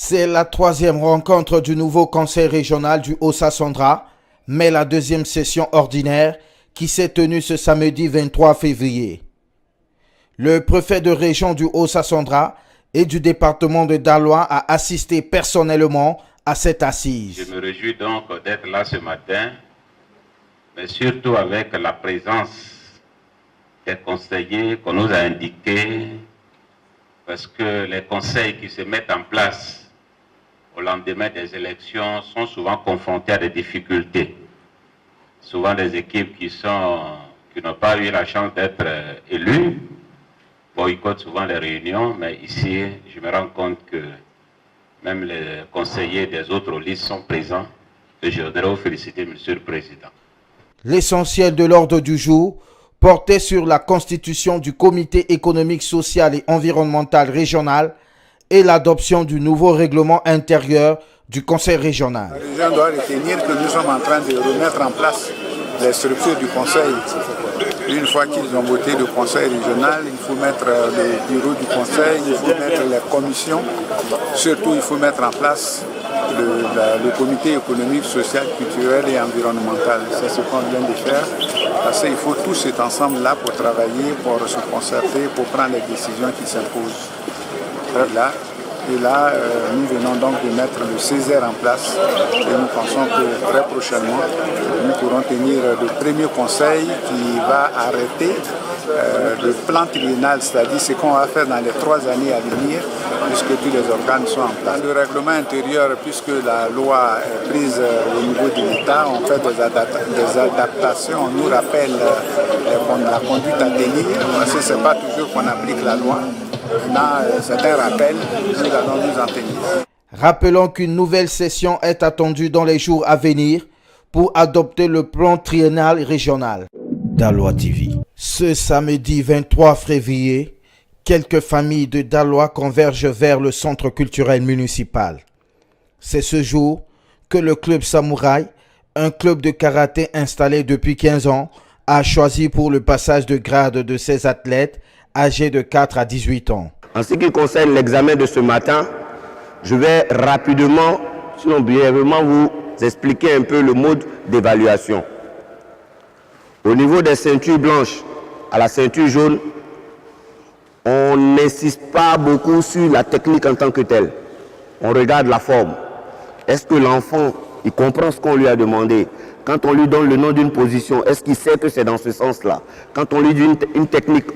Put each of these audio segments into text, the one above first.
C'est la troisième rencontre du nouveau conseil régional du Haut-Sassandra, mais la deuxième session ordinaire qui s'est tenue ce samedi 23 février. Le préfet de région du Haut-Sassandra et du département de Daloa a assisté personnellement à cette assise. Je me réjouis donc d'être là ce matin, mais surtout avec la présence des conseillers qu'on nous a indiqués, parce que les conseils qui se mettent en place au lendemain des élections sont souvent confrontés à des difficultés. Souvent des équipes qui n'ont pas eu la chance d'être élues boycottent souvent les réunions, mais ici, je me rends compte que même les conseillers des autres listes sont présents et je voudrais vous féliciter, Monsieur le Président. L'essentiel de l'ordre du jour portait sur la constitution du Comité économique, social et environnemental régional et l'adoption du nouveau règlement intérieur du Conseil régional. La région doit retenir que nous sommes en train de remettre en place les structures du Conseil. Une fois qu'ils ont voté le Conseil régional, il faut mettre le bureau du Conseil, il faut mettre les commissions. Surtout, il faut mettre en place le Comité économique, social, culturel et environnemental. C'est ce qu'on vient de faire. Parce qu'il faut tous être ensemble là pour travailler, pour se concerter, pour prendre les décisions qui s'imposent. Et là, nous venons donc de mettre le Césaire en place et nous pensons que très prochainement, nous pourrons tenir le premier conseil qui va arrêter le plan triennal, c'est-à-dire ce qu'on va faire dans les 3 années à venir, puisque tous les organes sont en place. Le règlement intérieur, puisque la loi est prise au niveau de l'État, on fait des adaptations, on nous rappelle la conduite à tenir, parce que ce n'est pas toujours qu'on applique la loi. C'est un rappel, nous allons nous en tenir. Rappelons qu'une nouvelle session est attendue dans les jours à venir pour adopter le plan triennal régional. Daloa TV. Ce samedi 23 février, quelques familles de Daloa convergent vers le centre culturel municipal. C'est ce jour que le club Samouraï, un club de karaté installé depuis 15 ans, a choisi pour le passage de grade de ses athlètes âgés de 4 à 18 ans. En ce qui concerne l'examen de ce matin, je vais rapidement, sinon brièvement, vous expliquer un peu le mode d'évaluation. Au niveau des ceintures blanches à la ceinture jaune, on n'insiste pas beaucoup sur la technique en tant que telle. On regarde la forme. Est-ce que l'enfant, il comprend ce qu'on lui a demandé? Quand on lui donne le nom d'une position, est-ce qu'il sait que c'est dans ce sens-là? Quand on lui dit une technique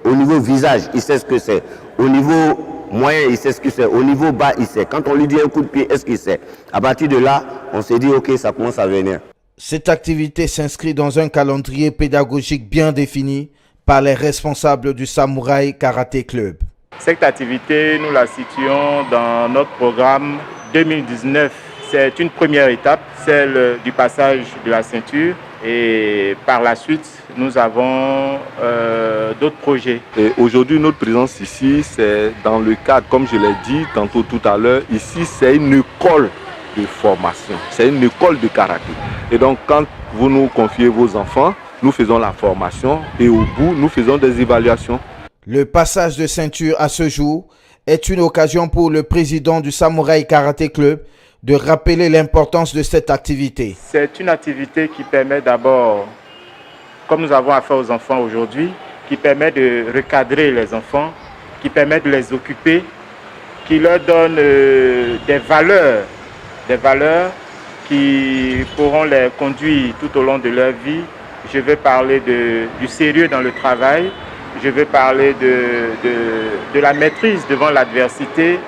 au niveau visage, il sait ce que c'est. Au niveau moyen, il sait ce que c'est. Au niveau bas, il sait. Quand on lui dit un coup de pied, est-ce qu'il sait? À partir de là, on s'est dit, ok, ça commence à venir. Cette activité s'inscrit dans un calendrier pédagogique bien défini par les responsables du Samouraï Karaté Club. Cette activité, nous la situons dans notre programme 2019. C'est une première étape, celle du passage de la ceinture. Et par la suite, nous avons d'autres projets. Aujourd'hui, notre présence ici, c'est dans le cadre, comme je l'ai dit tantôt tout à l'heure, ici c'est une école de formation, c'est une école de karaté. Et donc quand vous nous confiez vos enfants, nous faisons la formation et au bout, nous faisons des évaluations. Le passage de ceinture à ce jour est une occasion pour le président du Samouraï Karaté Club de rappeler l'importance de cette activité. C'est une activité qui permet d'abord, comme nous avons affaire aux enfants aujourd'hui, qui permet de recadrer les enfants, qui permet de les occuper, qui leur donne des valeurs qui pourront les conduire tout au long de leur vie. Je vais parler du sérieux dans le travail, je vais parler de la maîtrise devant l'adversité,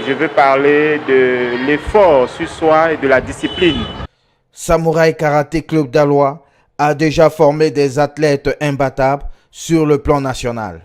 je veux parler de l'effort sur soi et de la discipline. Samouraï Karaté Club Daloa a déjà formé des athlètes imbattables sur le plan national.